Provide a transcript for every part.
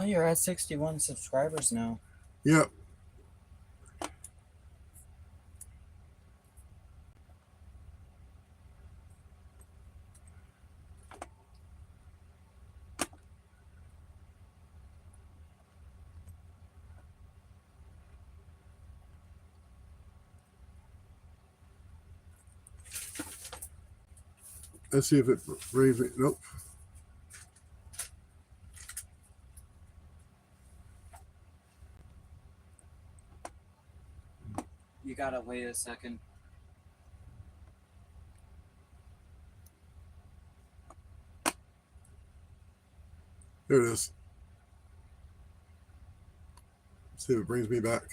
Oh, you're at 61 subscribers now. Yep. Let's see if it brings it. Nope. You gotta wait a second. There it is. Let's see if it brings me back.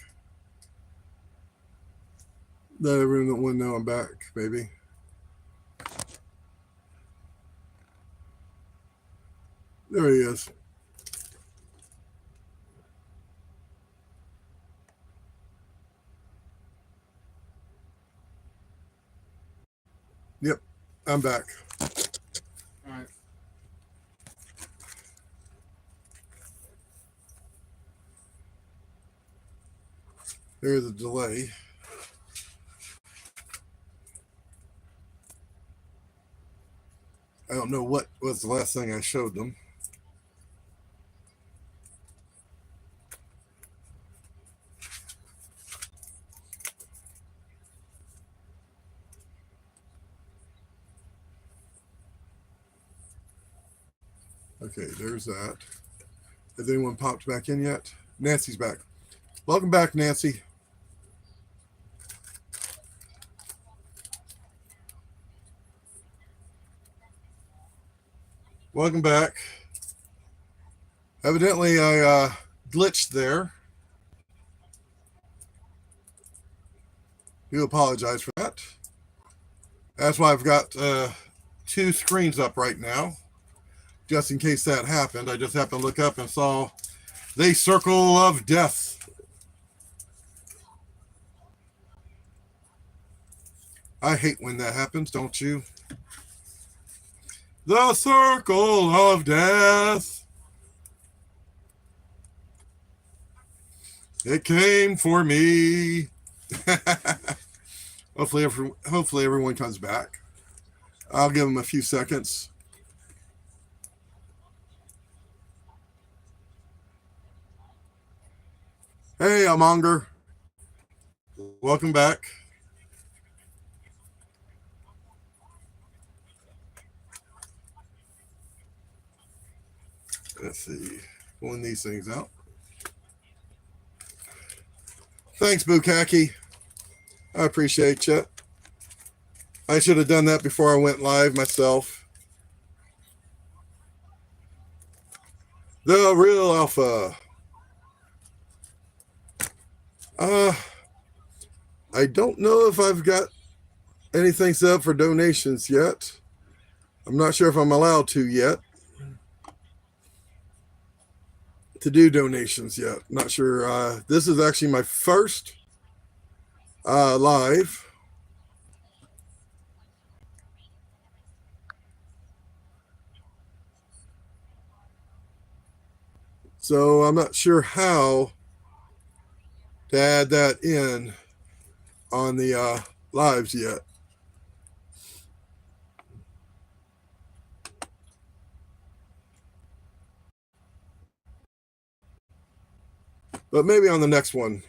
Let everyone know I'm back, baby. There he is. Yep, I'm back. All right. There's a delay. I don't know what was the last thing I showed them. Okay, there's that. Has anyone popped back in yet? Nancy's back. Welcome back, Nancy. Welcome back. Evidently, I glitched there. Do apologize for that. That's why I've got 2 screens up right now. Just in case that happened, I just happened to look up and saw the circle of death. I hate when that happens, don't you? The circle of death. It came for me. Hopefully everyone comes back. I'll give them a few seconds. Hey, Amonger. Welcome back. Let's see. Pulling these things out. Thanks, Bukaki. I appreciate you. I should have done that before I went live myself. The real alpha. I don't know if I've got anything set up for donations yet. I'm not sure if I'm allowed to yet. To do donations yet. Not sure. This is actually my first live. So I'm not sure how to add that in on the lives yet. But maybe on the next one.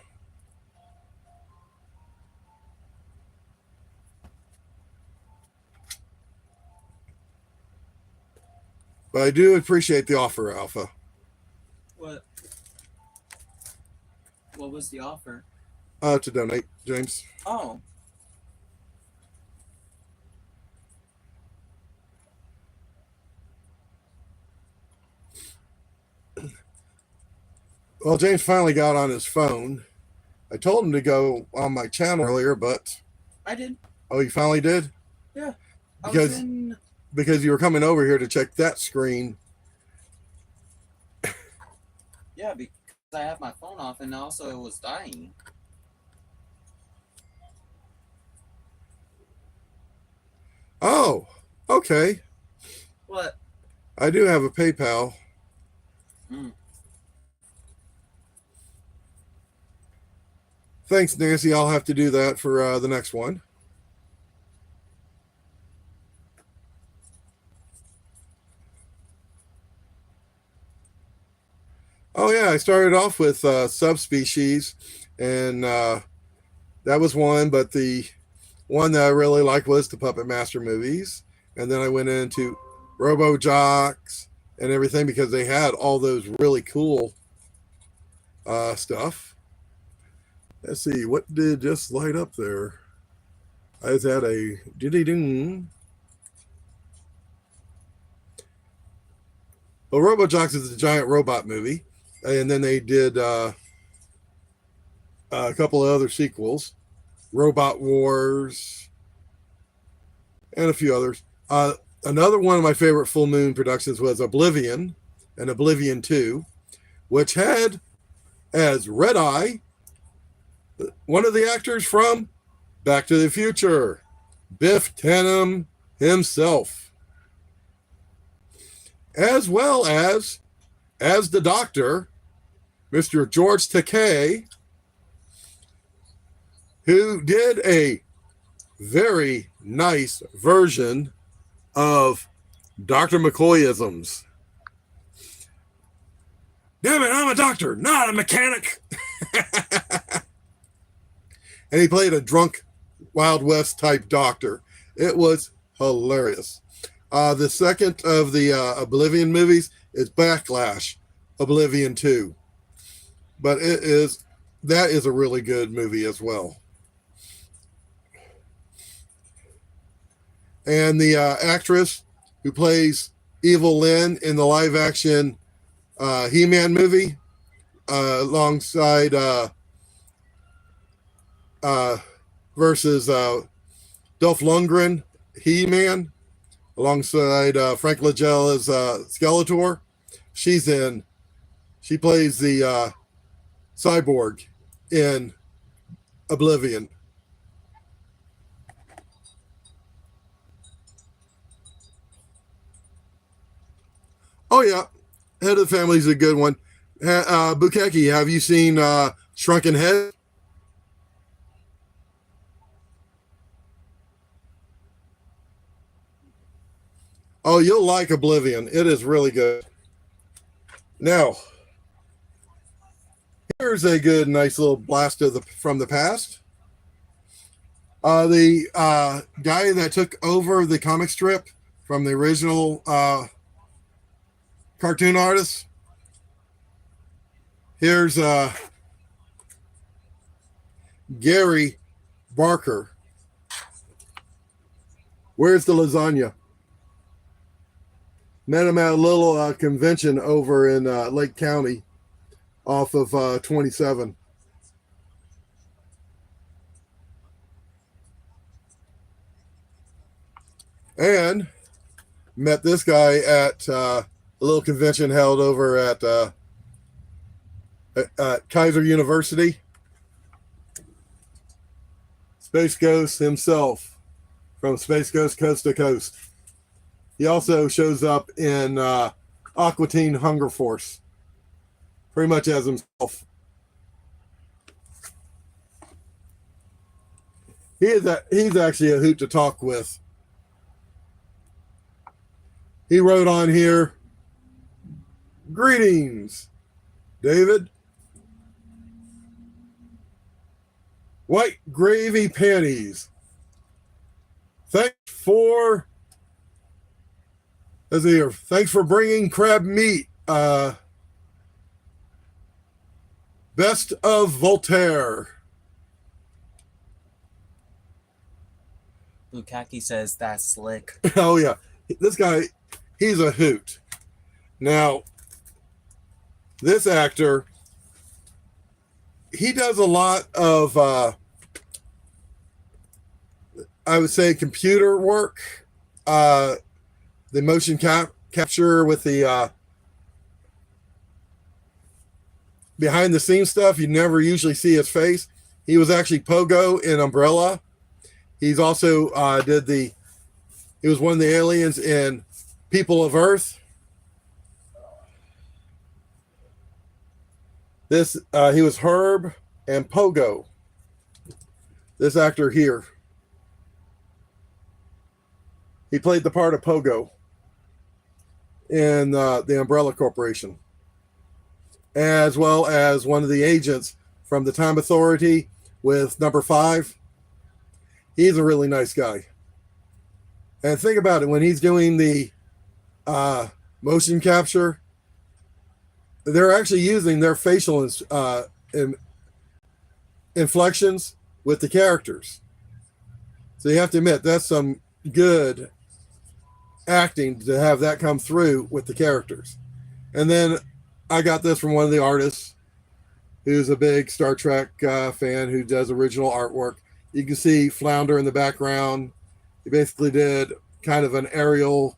But I do appreciate the offer, Alpha. What? What was the offer? To donate, James. Oh. Well, James finally got on his phone. I told him to go on my channel earlier, but... I did. Oh, you finally did? Yeah. Because you were coming over here to check that screen. Yeah, because I have my phone off and also it was dying. Oh, okay. What? I do have a PayPal. Thanks, Nancy. I'll have to do that for the next one. Oh yeah, I started off with Subspecies, and that was one. But the one that I really liked was the Puppet Master movies, and then I went into Robo Jocks and everything because they had all those really cool stuff. Let's see, what did just light up there? I was at a ding. Well, Robo Jocks is a giant robot movie, and then they did a couple of other sequels, Robot Wars, and a few others. Another one of my favorite full moon productions was Oblivion and Oblivion 2, which had as Red Eye one of the actors from Back to the Future, Biff Tannen himself, as well as the Doctor, Mr. George Takei, who did a very nice version of Dr. McCoyisms. Damn it, I'm a doctor, not a mechanic. And he played a drunk Wild West type doctor. It was hilarious. The second of the Oblivion movies is Backlash, Oblivion 2. But that is a really good movie as well. And the actress who plays Evil Lynn in the live action He-Man movie, alongside versus Dolph Lundgren, He-Man, alongside Frank Langella as Skeletor. She plays the cyborg in Oblivion. Oh yeah, Head of the Family is a good one. Bukeki, have you seen Shrunken Head? Oh, you'll like Oblivion. It is really good. Now, here's a good, nice little blast from the past. The guy that took over the comic strip from the original cartoon artist. Here's Gary Barker. Where's the lasagna? Met him at a little convention over in Lake County off of 27. And met this guy at a little convention held over at Kaiser University. Space Ghost himself from Space Ghost Coast to Coast. He also shows up in Aqua Teen Hunger Force, pretty much as himself. He's actually a hoot to talk with. He wrote on here, "Greetings, David. White gravy panties. Thanks for bringing crab meat. Best of Voltaire." Bukaki says that's slick. Oh yeah, this guy, he's a hoot. Now, this actor, he does a lot of, I would say, computer work. The motion capture with the behind the scenes stuff. You never usually see his face. He was actually Pogo in Umbrella. He's also he was one of the aliens in People of Earth. He was Herb and Pogo This actor here, he played the part of Pogo in the Umbrella Corporation, as well as one of the agents from the Time Authority with Number 5. He's a really nice guy. And think about it, when he's doing the motion capture, they're actually using their facial inflections with the characters. So you have to admit, that's some good acting to have that come through with the characters. And then I got this from one of the artists who's a big Star Trek fan who does original artwork. You can see Flounder in the background. He basically did kind of an aerial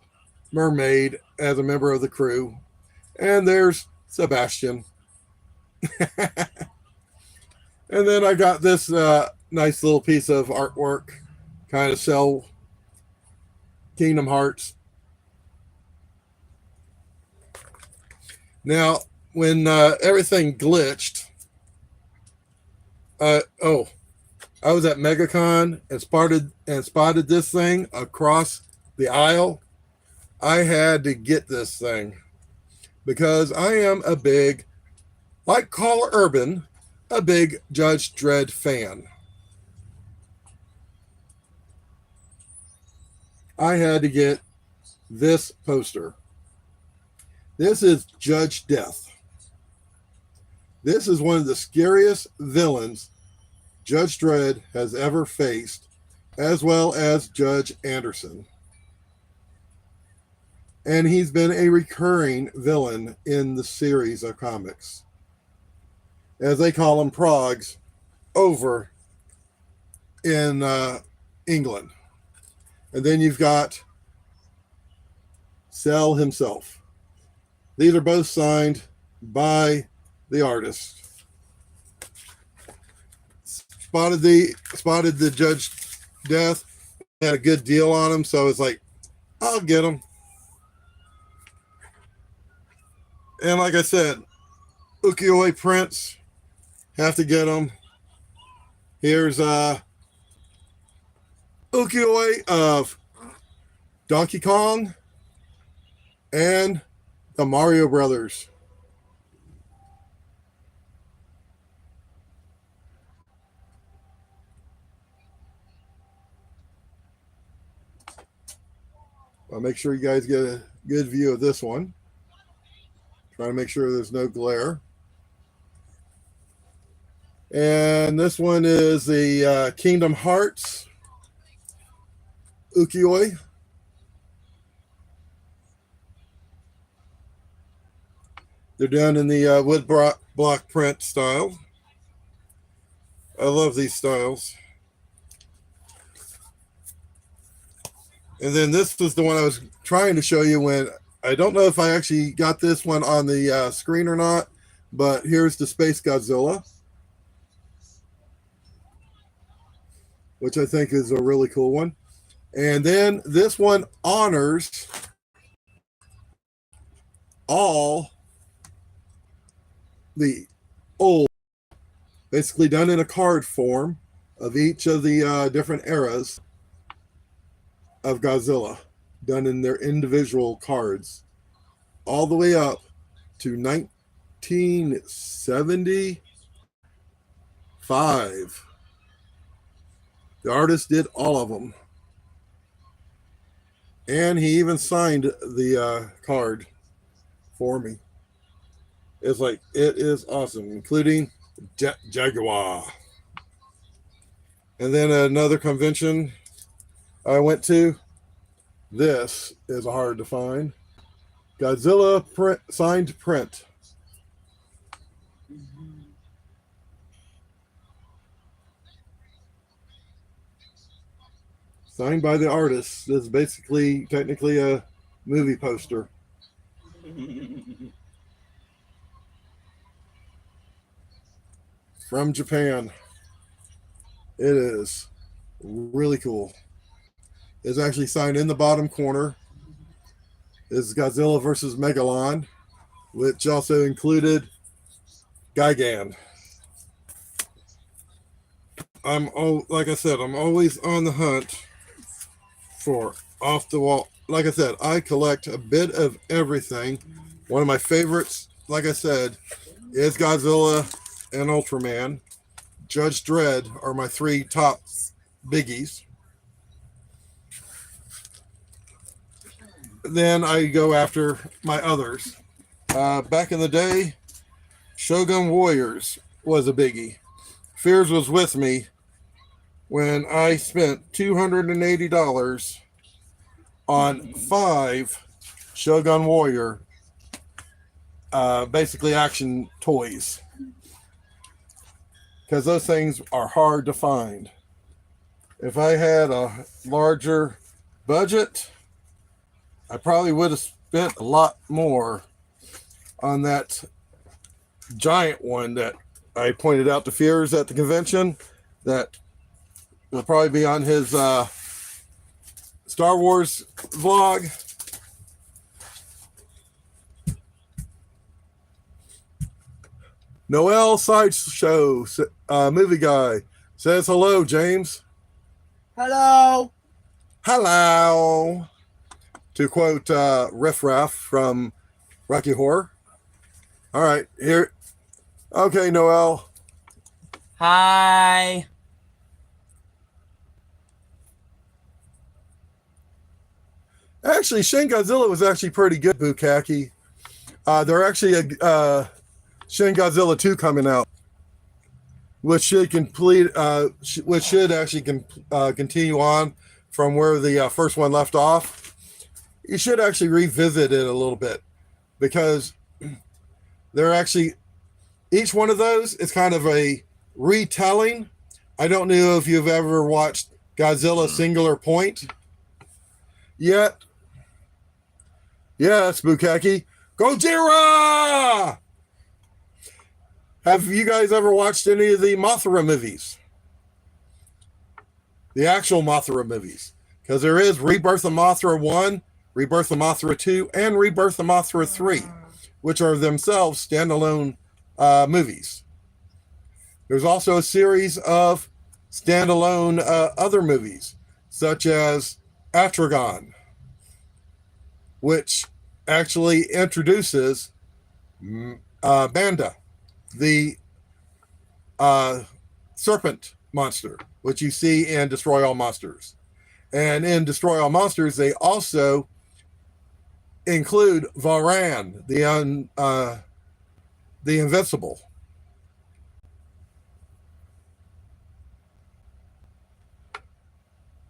mermaid as a member of the crew. And there's Sebastian. And then I got this nice little piece of artwork, kind of sell Kingdom Hearts. Now, when everything glitched, I was at MegaCon and spotted this thing across the aisle. I had to get this thing because I am a big, like Carl Urban, a big Judge Dredd fan. I had to get this poster. This is Judge Death. This is one of the scariest villains Judge Dredd has ever faced, as well as Judge Anderson. And he's been a recurring villain in the series of comics, as they call them, progs, over in England. And then you've got Cell himself. These are both signed by the artist. Spotted the Judge Death, had a good deal on him, so it's like, I'll get him. And like I said, ukiyo-e prints, have to get them. Here's ukiyo-e of Donkey Kong and the Mario Brothers. I'll make sure you guys get a good view of this one. Try to make sure there's no glare. And this one is the Kingdom Hearts ukiyo-e. They're done in the wood block print style. I love these styles. And then this was the one I was trying to show you when, I don't know if I actually got this one on the screen or not, but here's the Space Godzilla, which I think is a really cool one. And then this one honors all the old, basically done in a card form of each of the different eras of Godzilla, done in their individual cards, all the way up to 1975. The artist did all of them. And he even signed the card for me. It's like, it is awesome, including Jaguar. And then another convention I went to, this is hard to find. Godzilla signed print. Signed by the artist. This is basically, technically a movie poster. From Japan. It is really cool. It's actually signed in the bottom corner. Is Godzilla versus Megalon, which also included Gigan. like I said, I'm always on the hunt for off the wall. Like I said, I collect a bit of everything. One of my favorites, like I said, is Godzilla and Ultraman. Judge Dredd are my three top biggies. Then I go after my others. Back in the day, Shogun Warriors was a biggie. Fears was with me when I spent $280 on 5 Shogun Warrior, basically action toys. Because those things are hard to find. If I had a larger budget, I probably would have spent a lot more on that giant one that I pointed out to Fears at the convention. That will probably be on his Star Wars vlog. Noel Sideshow movie guy says hello, James. Hello. Hello. To quote Riff Raff from Rocky Horror. All right, here. Okay, Noel. Hi. Actually, Shin Godzilla was actually pretty good, Bukaki. They're actually a Shin Godzilla 2 coming out, which should actually continue on from where the first one left off. You should actually revisit it a little bit because they're actually, each one of those is kind of a retelling. I don't know if you've ever watched Godzilla Singular Point yet. Yes, Bukaki. Gojira! Have you guys ever watched any of the Mothra movies? The actual Mothra movies. Because there is Rebirth of Mothra 1, Rebirth of Mothra 2, and Rebirth of Mothra 3, which are themselves standalone movies. There's also a series of standalone other movies, such as Atragon, which actually introduces Banda, the serpent monster, which you see in Destroy All Monsters. And in Destroy All Monsters, they also include Varan, the Invincible.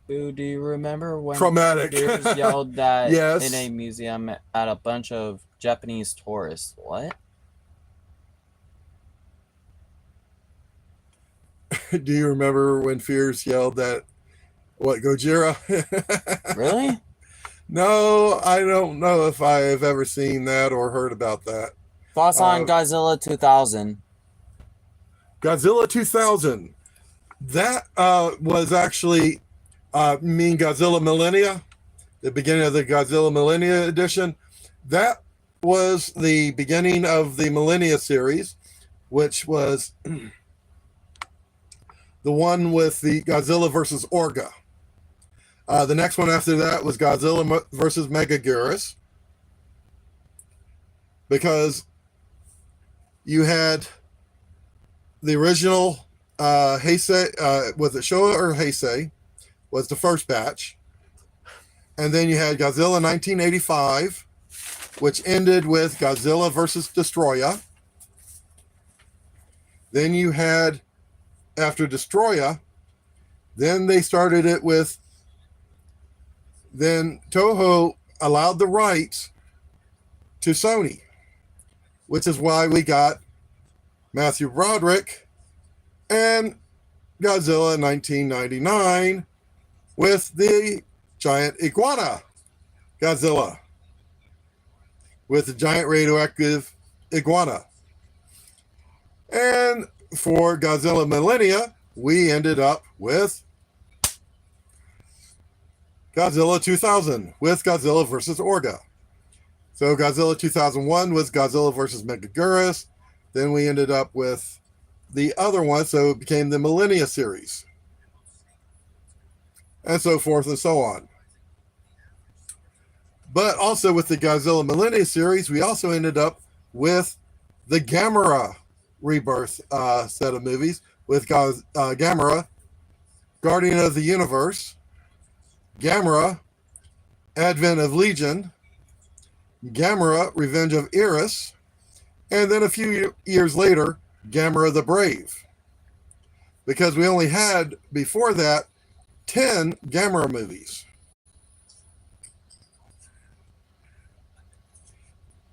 Do you remember when Traumatic. Fears yelled that Yes. in a museum at a bunch of Japanese tourists? What? Do you remember when Fears yelled that, what, Gojira? Really? No, I don't know if I have ever seen that or heard about that. Thoughts on Godzilla 2000? Godzilla 2000. That was actually, mean Godzilla Millennia, the beginning of the Godzilla Millennia edition. That was the beginning of the Millennia series, which was the one with the Godzilla versus Orga. The next one after that was Godzilla versus Megaguirus, because you had the original Heisei, was it Showa or Heisei, was the first batch. And then you had Godzilla 1985, which ended with Godzilla versus Destroya. Then you had, after Destroya, then they started it with, then Toho allowed the rights to Sony, which is why we got Matthew Broderick and Godzilla 1999 with the giant iguana Godzilla, with the giant radioactive iguana. And for Godzilla Millennia, we ended up with Godzilla 2000 with Godzilla versus Orga. So Godzilla 2001 was Godzilla versus Megaguirus. Then we ended up with the other one, so it became the Millennia series. and so forth and so on. But also with the Godzilla Millennia series, we also ended up with the Gamera rebirth set of movies with Gamera, Guardian of the Universe, Gamera, Advent of Legion, Gamera, Revenge of Eris, and then a few years later, Gamera the Brave. Because we only had, before that, 10 Gamera movies.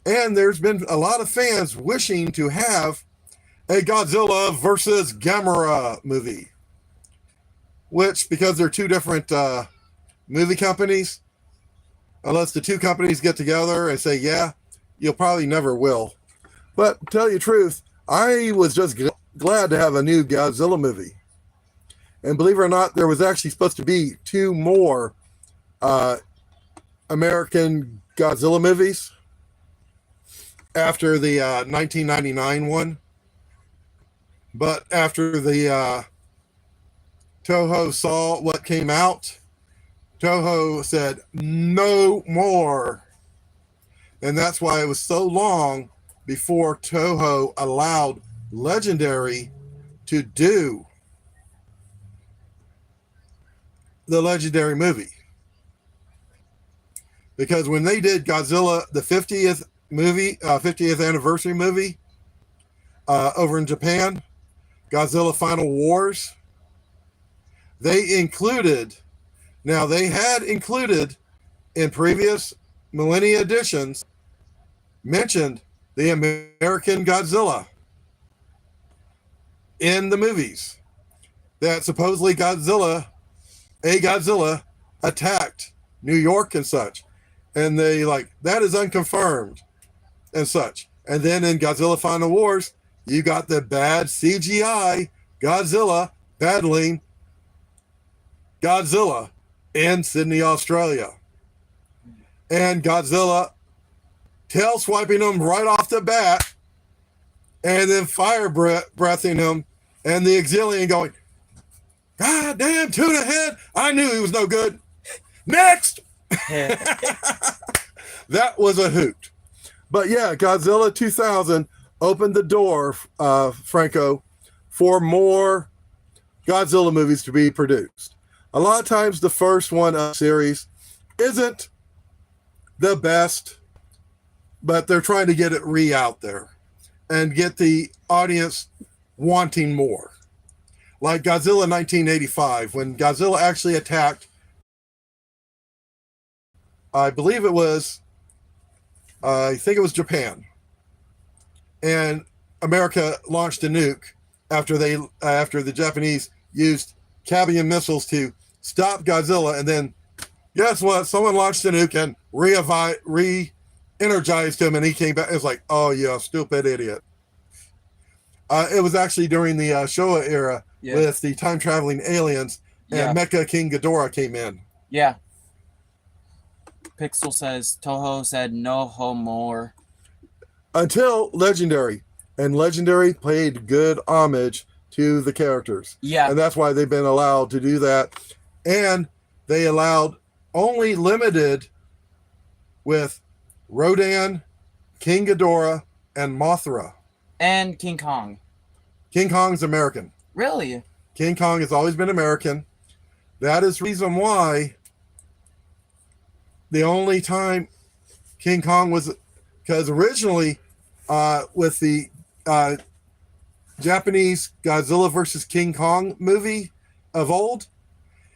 And there's been a lot of fans wishing to have a Godzilla versus Gamera movie. Which, because they're two different movie companies, unless the two companies get together and say, yeah, you'll probably never will. But to tell you the truth, I was just glad to have a new Godzilla movie. And believe it or not, there was actually supposed to be 2 more American Godzilla movies after the 1999 one. But after the Toho saw what came out, Toho said no more. And that's why it was so long before Toho allowed Legendary to do the Legendary movie. Because when they did Godzilla, the 50th movie, 50th anniversary movie over in Japan, Godzilla Final Wars, they included, now they had included in previous Millennia editions, mentioned the American Godzilla in the movies. That supposedly Godzilla attacked New York and such. And they that is unconfirmed and such. And then in Godzilla Final Wars, you got the bad CGI Godzilla battling Godzilla in Sydney, Australia. And Godzilla tail swiping him right off the bat and then fire breathing him, and the Exilian going, God damn, tuna head. I knew he was no good. Next. That was a hoot. But yeah, Godzilla 2000 opened the door, Franco, for more Godzilla movies to be produced. A lot of times the first one of the series isn't the best, but they're trying to get it out there and get the audience wanting more. Like Godzilla 1985, when Godzilla actually attacked, I believe it was, I think it was Japan. And America launched a nuke after the Japanese used Cabian missiles to stop Godzilla. And then guess what? Someone launched a nuke and re-energized him, and he came back. It was like, oh, yeah, stupid idiot. It was actually during the Showa era with the time-traveling aliens, and Mecha King Ghidorah came in. Yeah. Pixel says, Toho said no more. Until Legendary. And Legendary paid good homage to the characters. Yeah. And that's why they've been allowed to do that. And they allowed only limited with Rodan, King Ghidorah, and Mothra. And King Kong. King Kong's American. Really? King Kong has always been American. That is the reason why the only time King Kong was, because originally with the Japanese Godzilla versus King Kong movie of old,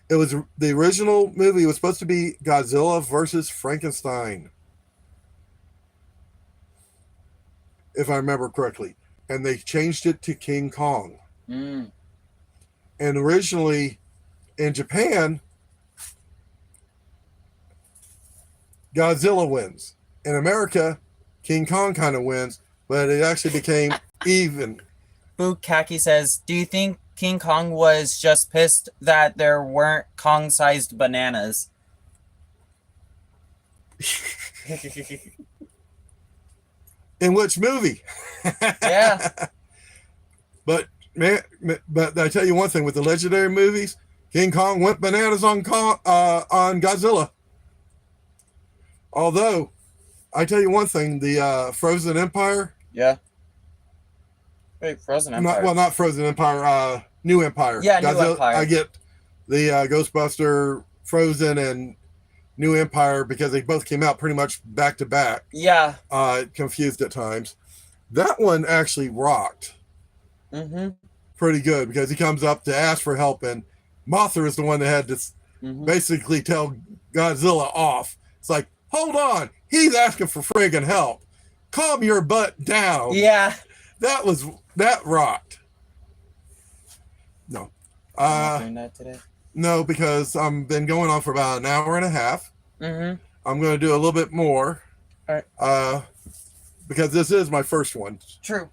it was the original movie was supposed to be Godzilla versus Frankenstein, if I remember correctly, and they changed it to King Kong. And originally in Japan, Godzilla wins. In America, King Kong kind of wins, but it actually became even. Bukaki says, do you think King Kong was just pissed that there weren't Kong-sized bananas? In which movie? Yeah. But man, but I tell you one thing, with the Legendary movies, King Kong went bananas on Godzilla. Although, I tell you one thing, the Frozen Empire. Yeah. Wait, Frozen Empire. Not Frozen Empire. New Empire. Yeah, Godzilla, New Empire. I get the Ghostbuster, Frozen, and New Empire because they both came out pretty much back to back. Yeah. Confused at times. That one actually rocked. Mm-hmm. Pretty good because he comes up to ask for help, and Mothra is the one that had to basically tell Godzilla off. It's like, hold on, he's asking for friggin' help. Calm your butt down. Yeah. That rocked. No. Doing that today? No, because I've been going on for about an hour and a half. Mm-hmm. I'm going to do a little bit more. All right. Because this is my first one. True.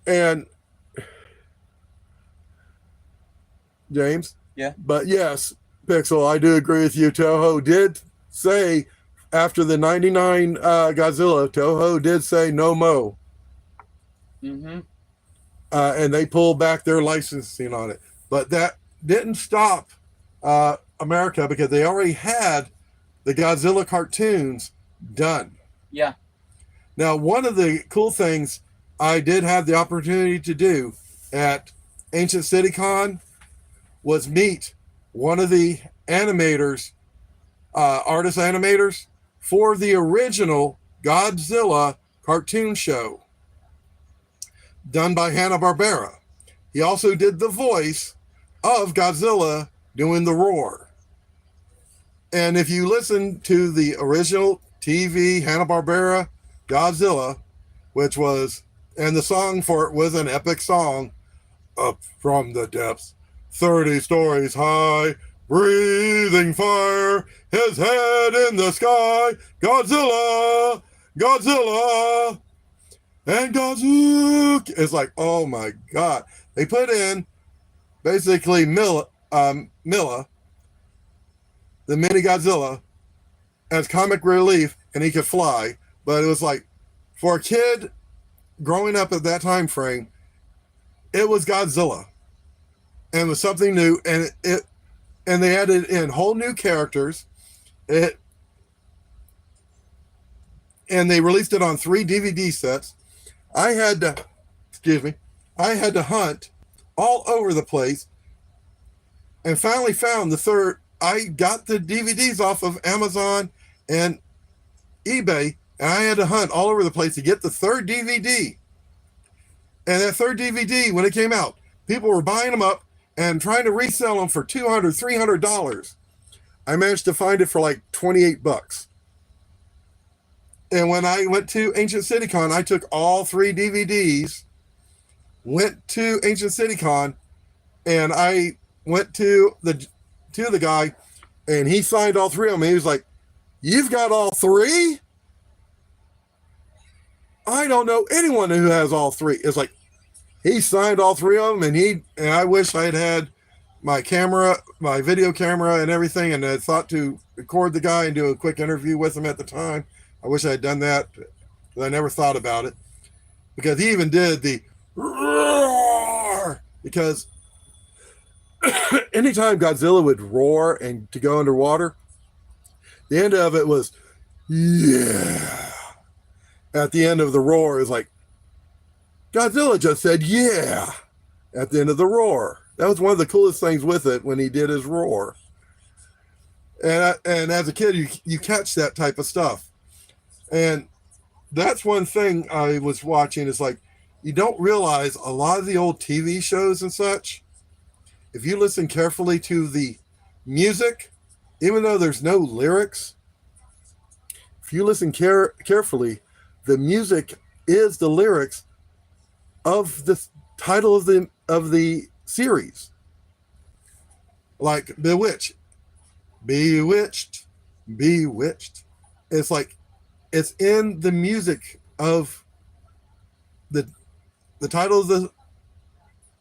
And James? Yeah. But yes, Pixel, I do agree with you. Toho did say after the 99 Godzilla, Toho did say no mo. Mm-hmm. And they pulled back their licensing on it. But that didn't stop America because they already had the Godzilla cartoons done. Yeah. Now, one of the cool things I did have the opportunity to do at Ancient City Con was meet one of the animators, artist animators for the original Godzilla cartoon show done by Hanna-Barbera. He also did the voice of Godzilla doing the roar. And if you listen to the original TV Hanna-Barbera Godzilla, which was, and the song for it was an epic song, up from the depths, 30 stories high, breathing fire, his head in the sky, Godzilla, Godzilla, and Godzilla. It's like, oh my God. They put in basically Milla, the mini Godzilla, as comic relief, and he could fly. But it was like, for a kid growing up at that time frame, it was Godzilla. And it was something new, and they added in whole new characters. And they released it on 3 DVD sets. I had to hunt all over the place and finally found the third. I got the DVDs off of Amazon and eBay, and I had to hunt all over the place to get the third DVD. And that third DVD, when it came out, people were buying them up and trying to resell them for $200, $300. I managed to find it for like $28. And when I went to Ancient City Con, I took all 3 DVDs, went to Ancient City Con, and I went to the guy, and he signed all 3 of them. He was like, "You've got all 3?" I don't know anyone who has all 3. It's like, he signed all 3 of them, and I wish I had my camera, my video camera and everything, and I thought to record the guy and do a quick interview with him at the time. I wish I had done that, but I never thought about it. Because he even did the roar. Because anytime Godzilla would roar and to go underwater, the end of it was, yeah. At the end of the roar is like, Godzilla just said, yeah, at the end of the roar. That was one of the coolest things with it when he did his roar. And as a kid, you catch that type of stuff. And that's one thing I was watching is like, you don't realize a lot of the old TV shows and such, if you listen carefully to the music, even though there's no lyrics, if you listen carefully, the music is the lyrics of the title of the series. Like Bewitched. Bewitched. Bewitched. It's like, it's in the music of the title of the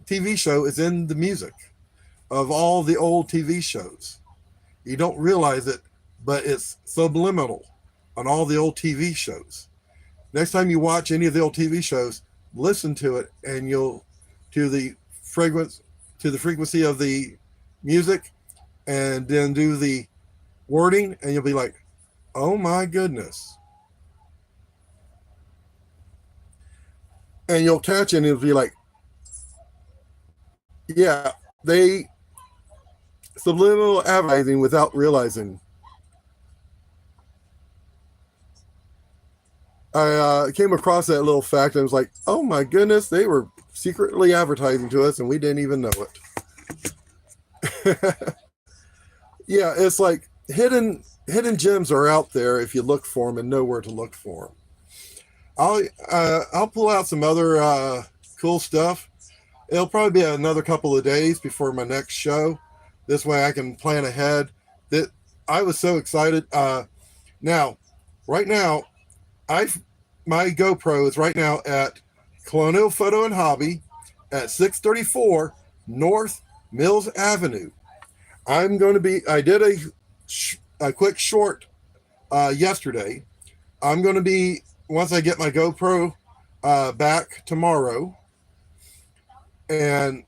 TV show is in the music of all the old TV shows. You don't realize it, but it's subliminal on all the old TV shows. Next time you watch any of the old TV shows, listen to it, and you'll to the to the frequency of the music and then do the wording, and you'll be like, oh my goodness. And you'll catch it and it'll be like, yeah, they subliminal advertising without realizing. I came across that little fact and I was like, oh my goodness, they were secretly advertising to us and we didn't even know it. Yeah, it's like hidden gems are out there if you look for them and know where to look for them. I'll pull out some other cool stuff. It'll probably be another couple of days before my next show. This way I can plan ahead. That I was so excited. Now, right now, my GoPro is right now at Colonial Photo and Hobby at 634 North Mills Avenue. I'm going to be. I did a quick short yesterday. I'm going to be, once I get my GoPro back tomorrow, and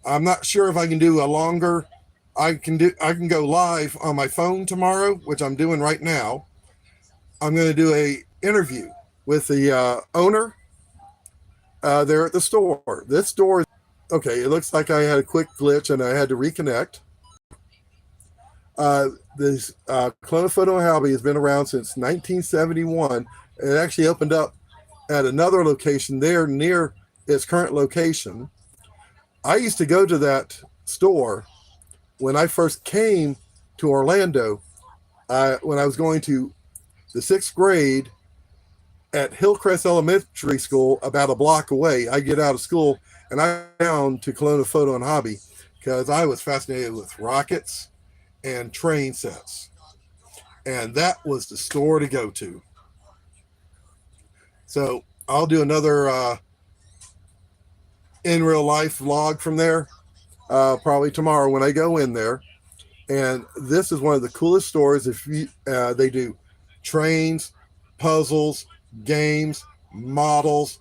I'm not sure if I can do a longer. I can go live on my phone tomorrow, which I'm doing right now. I'm going to do a interview with the owner there at the store. This store, okay, it looks like I had a quick glitch and I had to reconnect. This Colonial Photo and Hobby has been around since 1971. It actually opened up at another location there near its current location. I used to go to that store when I first came to Orlando, when I was going to the 6th grade at Hillcrest Elementary School, about a block away. I get out of school and I down to Colonial Photo and Hobby because I was fascinated with rockets and train sets. And that was the store to go to. So I'll do another in real life vlog from there, probably tomorrow when I go in there. And this is one of the coolest stores. If you, they do trains, puzzles, games, models,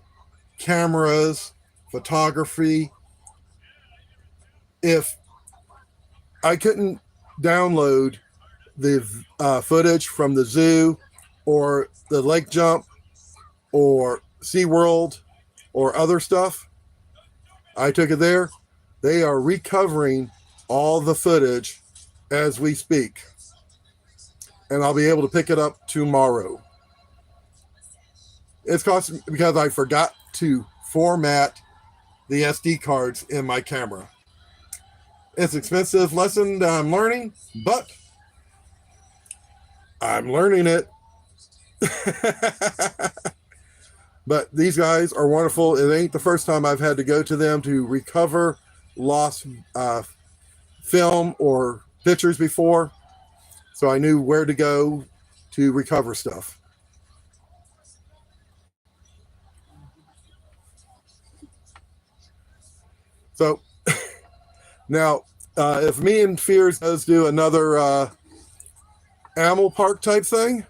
cameras, photography. If I couldn't download the footage from the zoo or the lake jump or SeaWorld or other stuff, I took it there. They are recovering all the footage as we speak, and I'll be able to pick it up tomorrow. It's costing because I forgot to format the SD cards in my camera. It's an expensive lesson that I'm learning, but I'm learning it. But these guys are wonderful. It ain't the first time I've had to go to them to recover lost film or pictures before. So I knew where to go to recover stuff. So now, if me and Fears does do another animal park type thing,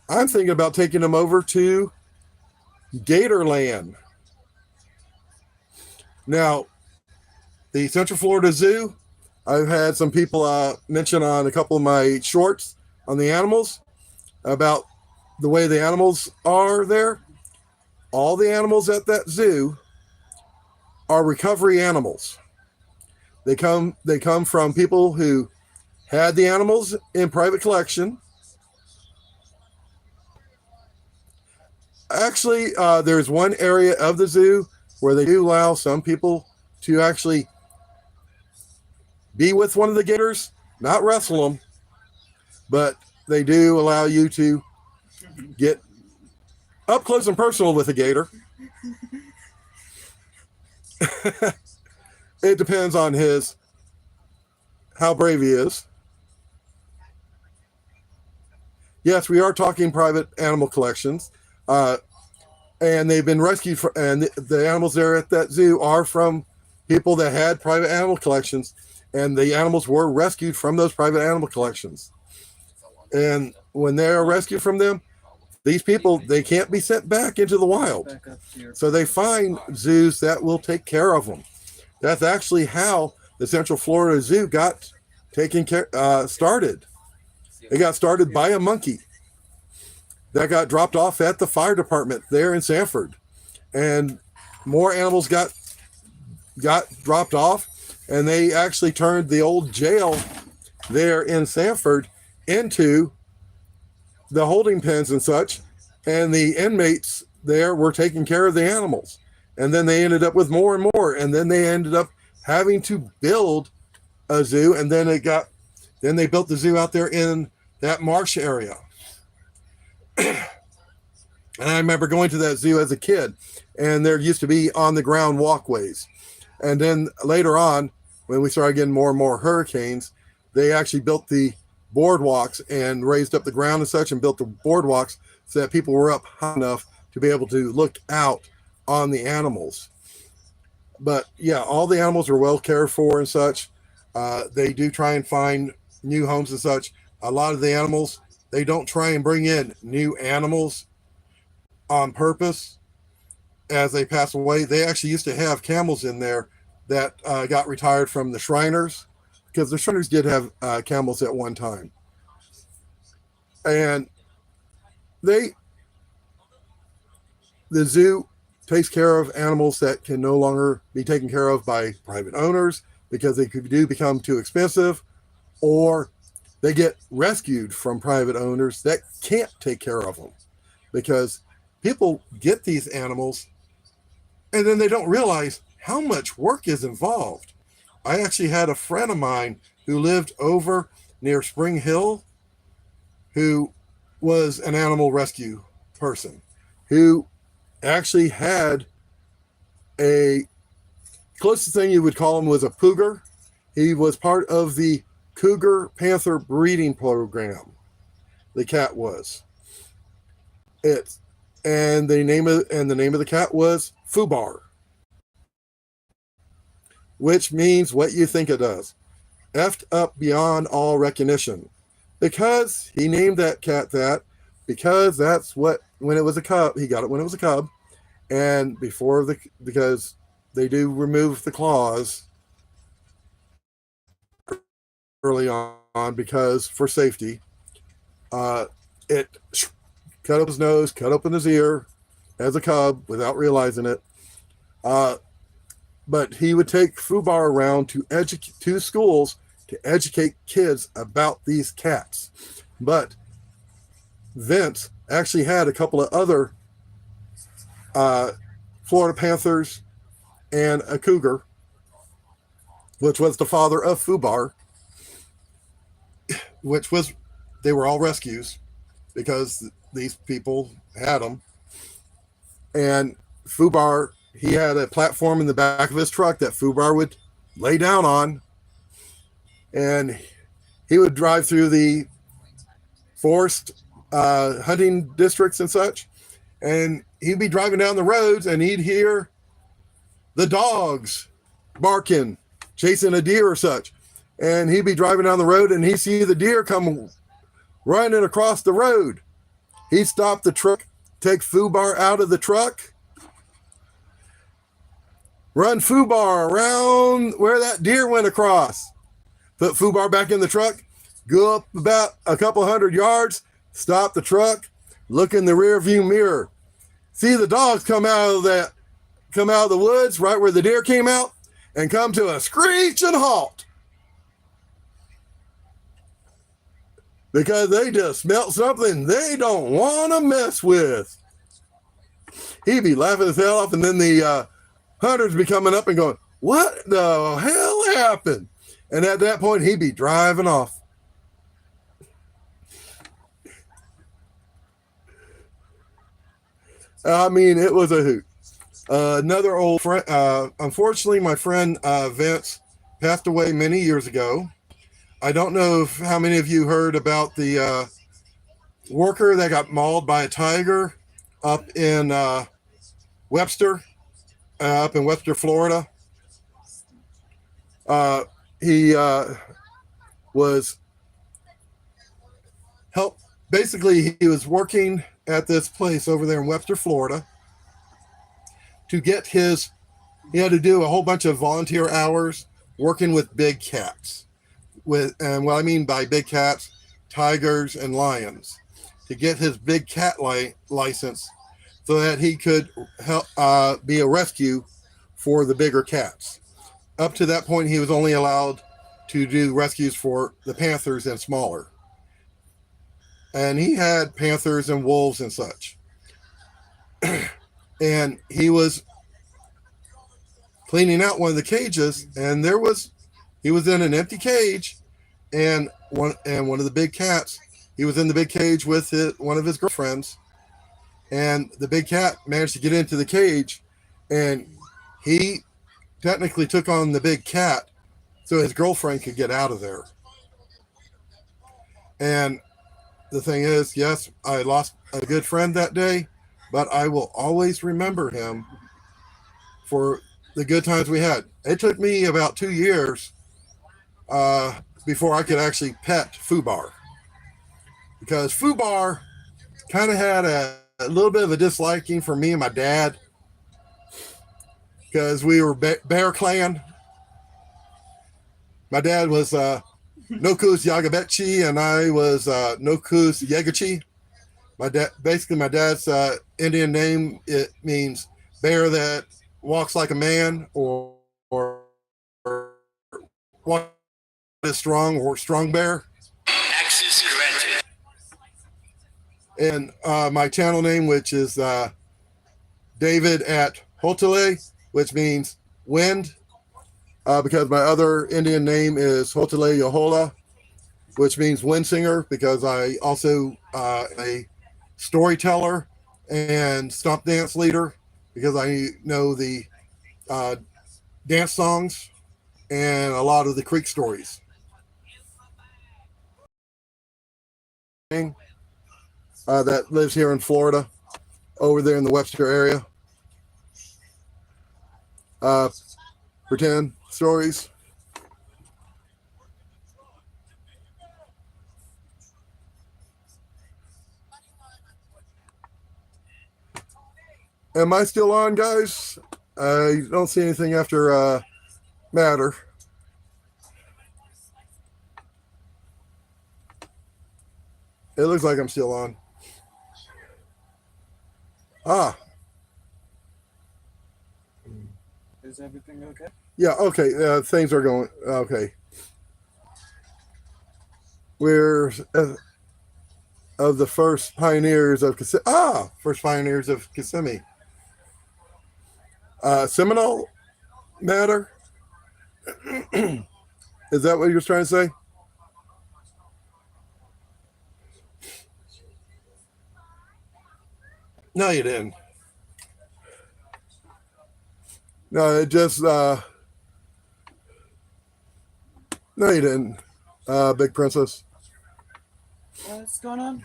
I'm thinking about taking them over to Gatorland. Now, the Central Florida Zoo, I've had some people mention on a couple of my shorts on the animals about the way the animals are there. All the animals at that zoo are recovery animals. They come from people who had the animals in private collection. Actually, there's one area of the zoo where they do allow some people to actually be with one of the gators, not wrestle them, but they do allow you to get up close and personal with a gator. It depends on how brave he is. Yes, we are talking private animal collections. And they've been rescued and the animals there at that zoo are from people that had private animal collections, and the animals were rescued from those private animal collections. And when they're rescued from them, these people, they can't be sent back into the wild. So they find zoos that will take care of them. That's actually how the Central Florida Zoo got started. It got started by a monkey that got dropped off at the fire department there in Sanford, and more animals got dropped off, and they actually turned the old jail there in Sanford into the holding pens and such, and the inmates there were taking care of the animals. And then they ended up with more and more, and then they ended up having to build a zoo, and then they built the zoo out there in that marsh area. And I remember going to that zoo as a kid, and there used to be on the ground walkways. And then later on, when we started getting more and more hurricanes, they actually built the boardwalks and raised up the ground and such, and built the boardwalks so that people were up high enough to be able to look out on the animals. But yeah, all the animals are well cared for and such. They do try and find new homes and such. A lot of the animals, they don't try and bring in new animals on purpose as they pass away. They actually used to have camels in there that got retired from the Shriners, because the Shriners did have camels at one time. And the zoo takes care of animals that can no longer be taken care of by private owners because they do become too expensive, or they get rescued from private owners that can't take care of them, because people get these animals and then they don't realize how much work is involved. I actually had a friend of mine who lived over near Spring Hill, who was an animal rescue person, who actually had a closest thing you would call him was a cougar. He was part of the cougar panther breeding program. The cat was it, and the name of the cat was Fubar, which means what you think it does: effed up beyond all recognition. Because he named that cat that, because that's what, when it was a cub, he got it when it was a cub, and because they do remove the claws early on, because for safety, it cut up his nose, cut open his ear as a cub without realizing it. But he would take Fubar around to schools to educate kids about these cats. But Vince actually had a couple of other Florida Panthers and a cougar, which was the father of Fubar, they were all rescues because these people had them. And Fubar, he had a platform in the back of his truck that Fubar would lay down on, and he would drive through the forest hunting districts and such, and he'd be driving down the roads and he'd hear the dogs barking, chasing a deer or such, and he'd be driving down the road and he'd see the deer come running across the road. He'd stop the truck, take Fubar out of the truck, run Fubar around where that deer went across, put Fubar back in the truck, go up about a couple hundred yards, stop the truck, look in the rear view mirror, see the dogs come out of the woods right where the deer came out, and come to a screeching halt because they just smelt something they don't want to mess with. He'd be laughing his tail off, and then the hunters be coming up and going, "What the hell happened?" And at that point, he'd be driving off. I mean, it was a hoot. Another old friend, unfortunately, my friend Vince passed away many years ago. I don't know how many of you heard about the worker that got mauled by a tiger up in Webster, Florida. He was helped. Basically, he was working at this place over there in Webster, Florida, to get his He had to do a whole bunch of volunteer hours working with big cats. And what I mean by big cats, tigers and lions, to get his big cat license so that he could help be a rescue for the bigger cats. Up to that point, he was only allowed to do rescues for the panthers and smaller. And he had panthers and wolves and such. And he was cleaning out one of the cages, and he was in an empty cage, and one of the big cats, he was in the big cage with one of his girlfriends, and the big cat managed to get into the cage, and he technically took on the big cat so his girlfriend could get out of there. And the thing is, yes, I lost a good friend that day, but I will always remember him for the good times we had. It took me about 2 years before I could actually pet Fubar, because Fubar kind of had a little bit of a disliking for me and my dad, because we were Bear Clan. My dad was Nokus Yagabechi, and I was Nokus Yegachi. My dad's Indian name, it means bear that walks like a man, or walk is strong, or strong bear. Access granted. And my channel name, which is David at Hotele, which means wind, because my other Indian name is Hotele Yohola, which means wind singer, because I also a storyteller and stomp dance leader, because I know the dance songs and a lot of the Creek stories. That lives here in Florida, over there in the Webster area. Pretend stories. Am I still on, guys? I don't see anything after matter. It looks like I'm still on. Is everything okay? Yeah, okay. Things are going okay. We're of the first pioneers of Kissimmee. First pioneers of Kissimmee. Seminole matter? Is that what you were trying to say? No, you didn't. No, it just no, you didn't. Big Princess. What's going on?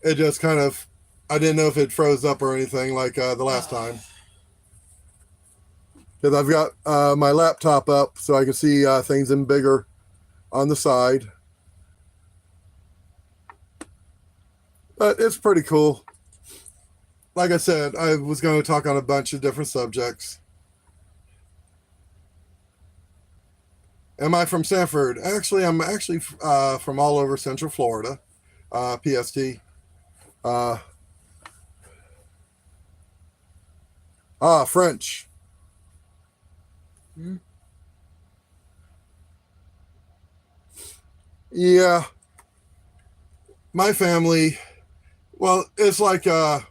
It just kind of, I didn't know if it froze up or anything like the last time. Because I've got my laptop up so I can see things in bigger on the side. But it's pretty cool. Like I said, I was going to talk on a bunch of different subjects. Am I from Sanford? Actually, I'm actually from all over Central Florida, PST. French. Yeah. My family, well, it's like I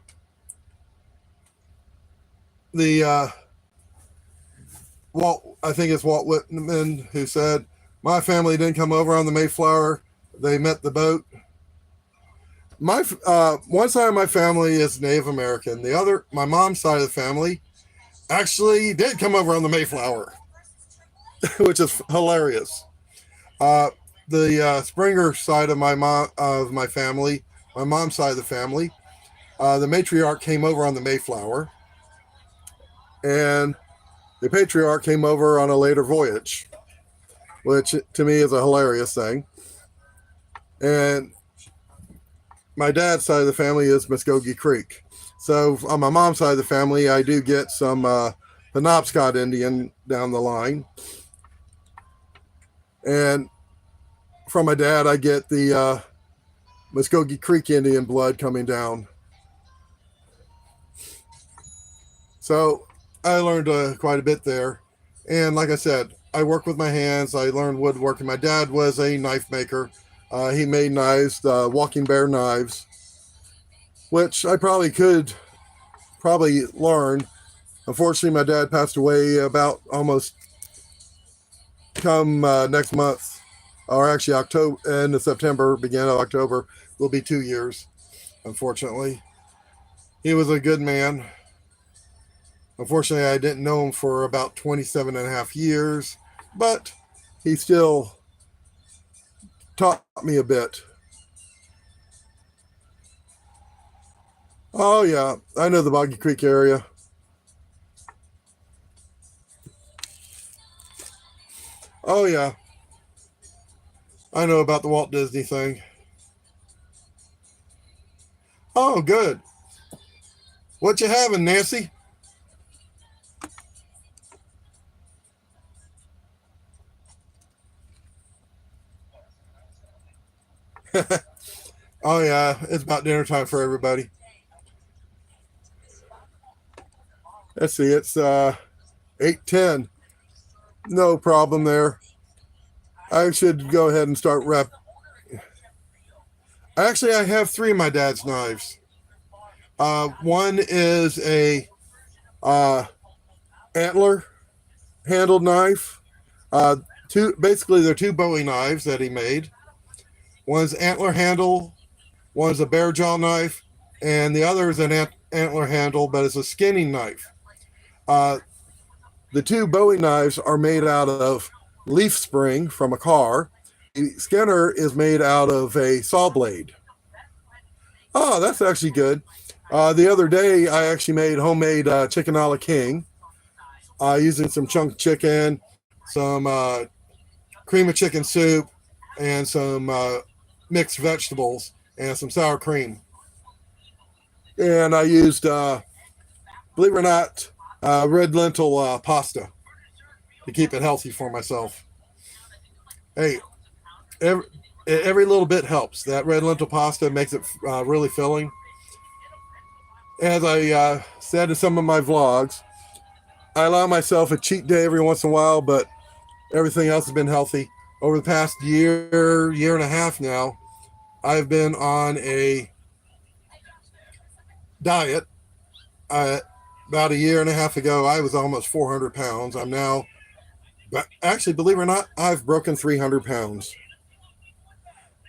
think it's Walt Whitman who said, my family didn't come over on the Mayflower, they met the boat. My one side of my family is Native American. The other, my mom's side of the family, actually did come over on the Mayflower, which is hilarious. The Springer side of my family, my mom's side of the family, the matriarch came over on the Mayflower, and the patriarch came over on a later voyage, which to me is a hilarious thing. And my dad's side of the family is Muskogee Creek. So on my mom's side of the family, I do get some Penobscot Indian down the line. And from my dad, I get the Muskogee Creek Indian blood coming down. So I learned quite a bit there. And like I said, I work with my hands. I learned woodworking. My dad was a knife maker. He made knives, Walking Bear knives, which I could learn. Unfortunately, my dad passed away about almost come next month, or actually October, end of September, beginning of October, will be 2 years, unfortunately. He was a good man. Unfortunately, I didn't know him for about 27 and a half years, but he still taught me a bit. Oh, yeah, I know the Boggy Creek area. Oh, yeah. I know about the Walt Disney thing. Oh, good. What you having, Nancy? Oh, yeah, it's about dinner time for everybody. Let's see, it's 8:10. No problem there. I should go ahead and start wrap. Actually, I have 3 of my dad's knives. One is a antler handled knife. Basically, they're 2 Bowie knives that he made. One's antler handle, one's a bear jaw knife, and the other is an antler handle, but it's a skinning knife. The 2 Bowie knives are made out of leaf spring from a car. The skinner is made out of a saw blade. Oh, that's actually good. The other day, I actually made homemade chicken a la king using some chunk chicken, some cream of chicken soup, and some mixed vegetables, and some sour cream. And I used, believe it or not, red lentil pasta to keep it healthy for myself. Hey, every little bit helps. That red lentil pasta makes it really filling. As I said in some of my vlogs, I allow myself a cheat day every once in a while, but everything else has been healthy. Over the past year and a half now, I've been on a diet. About a year and a half ago, I was almost 400 pounds. I'm now, actually, believe it or not, I've broken 300 pounds.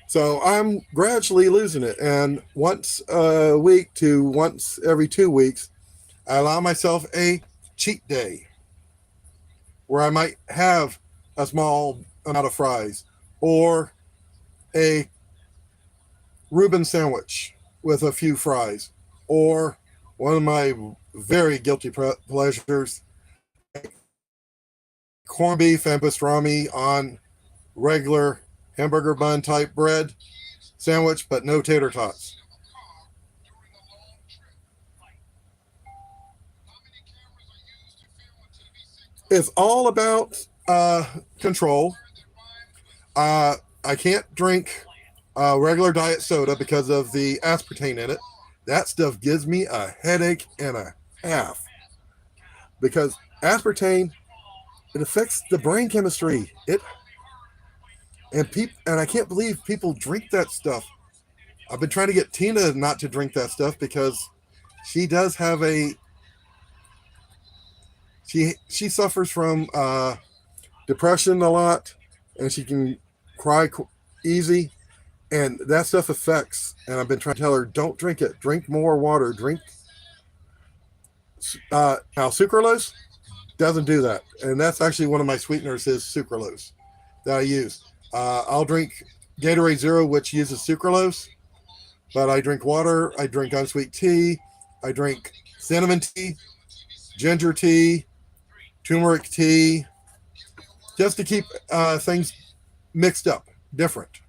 So I'm gradually losing it. And once a week to once every 2 weeks, I allow myself a cheat day where I might have a small amount of fries or a Reuben sandwich with a few fries, or one of my very guilty pleasures, corned beef and pastrami on regular hamburger bun type bread sandwich, but no tater tots. It's all about control. I can't drink regular diet soda because of the aspartame in it. That stuff gives me a headache and a half, because aspartame, it affects the brain chemistry. And I can't believe people drink that stuff. I've been trying to get Tina not to drink that stuff because she does have she suffers from depression a lot, and she can cry easy, and that stuff affects. And I've been trying to tell her, don't drink it. Drink more water. Drink. Now sucralose doesn't do that, and that's actually one of my sweeteners is sucralose that I use. I'll drink Gatorade Zero, which uses sucralose, but I drink water. I drink unsweet tea. I drink cinnamon tea, ginger tea, turmeric tea, just to keep things mixed up, different.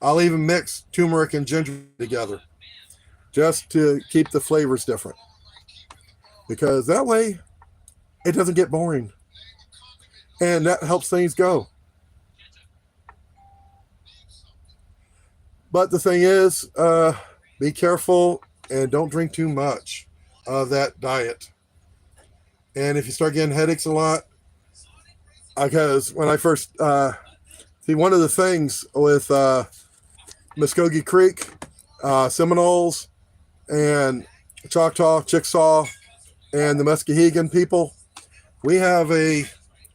I'll even mix turmeric and ginger together. just to keep the flavors different. Because that way, it doesn't get boring. And that helps things go. But the thing is, be careful and don't drink too much of that diet. And if you start getting headaches a lot, because when I first see, one of the things with Muskogee Creek, Seminoles, and Choctaw, Chickasaw, and the Muskegon people, we have a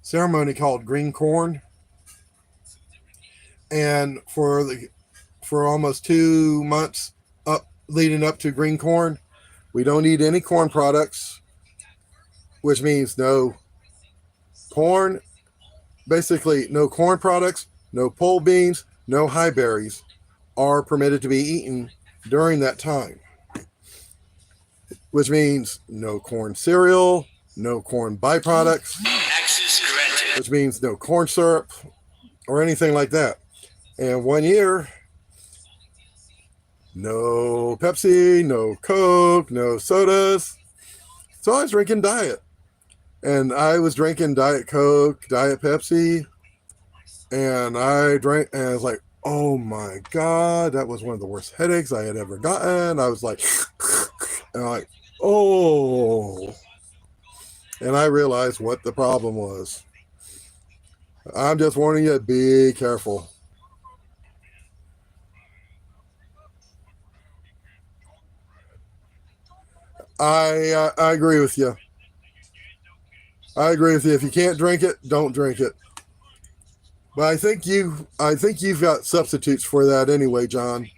ceremony called green corn. And for almost 2 months leading up to green corn, we don't eat any corn products, which means no corn, basically no corn products, no pole beans, no high berries are permitted to be eaten during that time, which means no corn cereal, no corn byproducts, which means no corn syrup or anything like that. And 1 year, no Pepsi, no Coke, no sodas. So I was drinking diet. And I was drinking Diet Coke, Diet Pepsi. And I drank, and I was like, oh my God, that was one of the worst headaches I had ever gotten. I was like, and I'm like, oh. And I realized what the problem was. I'm just warning you, be careful. I agree with you. I agree with you. If you can't drink it, don't drink it. But I think you've got substitutes for that anyway, John.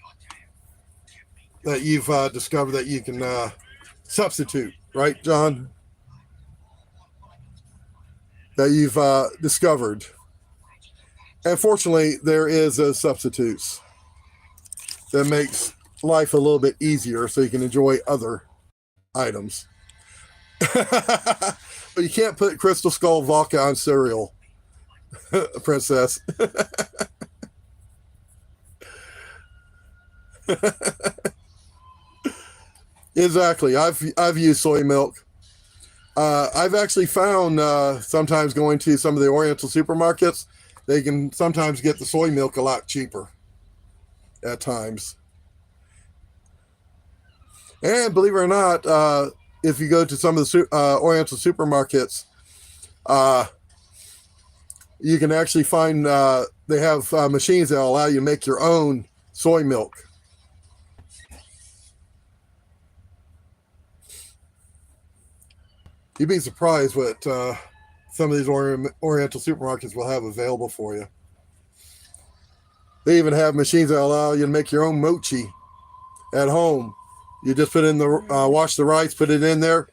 That you've discovered that you can substitute, right, John? That you've discovered. And fortunately, there is a substitutes that makes life a little bit easier so you can enjoy other items. But you can't put Crystal Skull vodka on cereal, princess. Exactly. I've used soy milk. I've actually found sometimes going to some of the Oriental supermarkets, they can sometimes get the soy milk a lot cheaper at times. And believe it or not, if you go to some of the Oriental supermarkets, you can actually find they have machines that allow you to make your own soy milk. You'd be surprised what some of these Oriental supermarkets will have available for you. They even have machines that allow you to make your own mochi at home. You just put in the wash the rice, put it in there,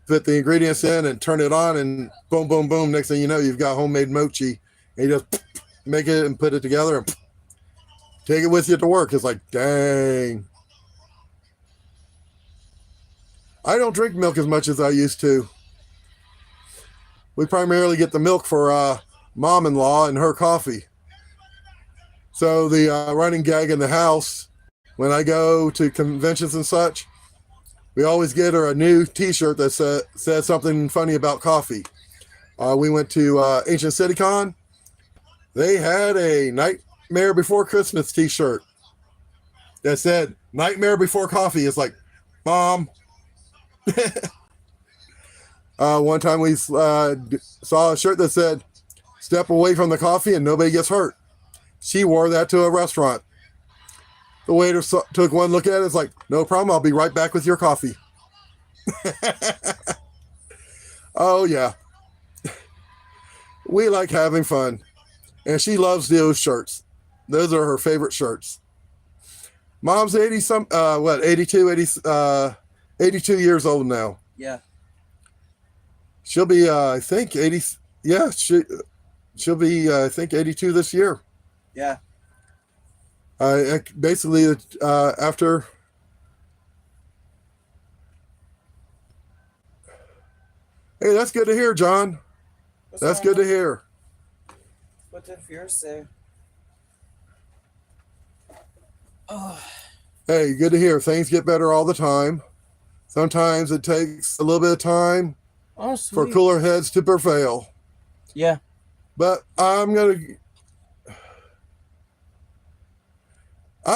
put the ingredients in, and turn it on, and boom, boom, boom. Next thing you know, you've got homemade mochi, and you just make it and put it together and take it with you to work. It's like, dang. I don't drink milk as much as I used to. We primarily get the milk for mom-in-law and her coffee. So the running gag in the house, when I go to conventions and such, we always get her a new T-shirt that says something funny about coffee. We went to Ancient City Con. They had a Nightmare Before Christmas T-shirt that said, Nightmare Before Coffee. It's like, Mom. One time we saw a shirt that said, step away from the coffee and nobody gets hurt. She wore that to a restaurant. The waiter took one look at it. It's like, no problem. I'll be right back with your coffee. Oh, yeah. We like having fun. And she loves those shirts. Those are her favorite shirts. Mom's 82 82 years old now. Yeah. She'll be, I think, 80. Yeah, she'll be, I think, 82 this year. Yeah. Basically, after. Hey, that's good to hear, John. That's good to hear. What did yours say? Oh. Hey, good to hear. Things get better all the time. Sometimes it takes a little bit of time Oh, for sweet. cooler heads to prevail. Yeah. But I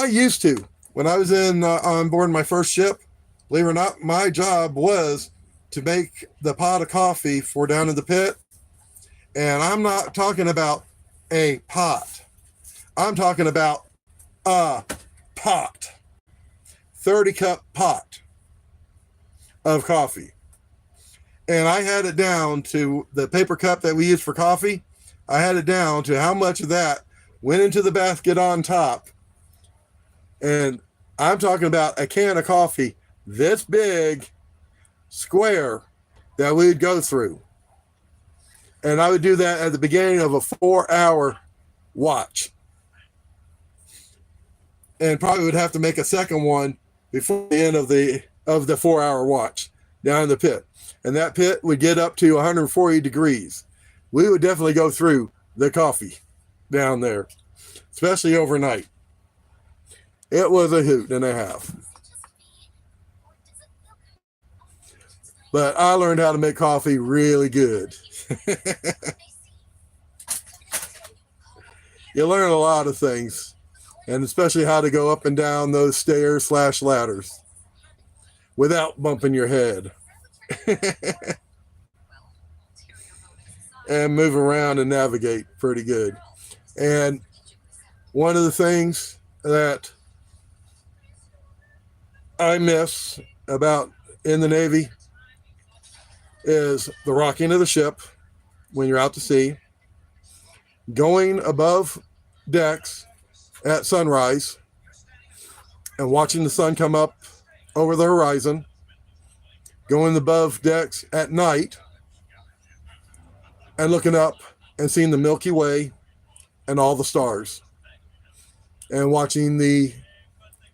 used to. When I was on board my first ship, believe it or not, my job was to make the pot of coffee for down in the pit. And I'm not talking about a pot. I'm talking about a pot. 30 cup pot of coffee. And I had it down to the paper cup that we use for coffee. I had it down to how much of that went into the basket on top. And I'm talking about a can of coffee this big, square, that we'd go through. And I would do that at the beginning of a 4-hour watch. And probably would have to make a second one before the end of the 4-hour watch down in the pit. And that pit would get up to 140 degrees. We would definitely go through the coffee down there, especially overnight. It was a hoot and a half. But I learned how to make coffee really good. You learn a lot of things, and especially how to go up and down those stairs/ladders without bumping your head. And move around and navigate pretty good. And one of the things that I miss about in the Navy is the rocking of the ship when you're out to sea, going above decks at sunrise and watching the sun come up over the horizon, going above decks at night and looking up and seeing the Milky Way and all the stars, and watching the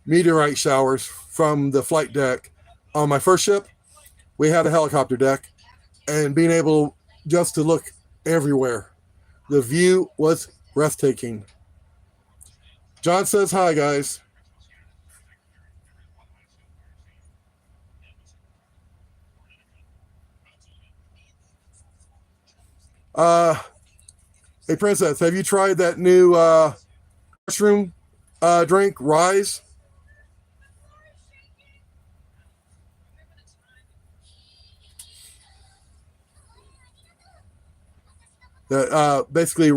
meteorite showers from the flight deck. On my first ship, we had a helicopter deck, and being able just to look everywhere. The view was breathtaking. John says hi, guys. Hey, Princess, have you tried that new mushroom drink, Rise? That basically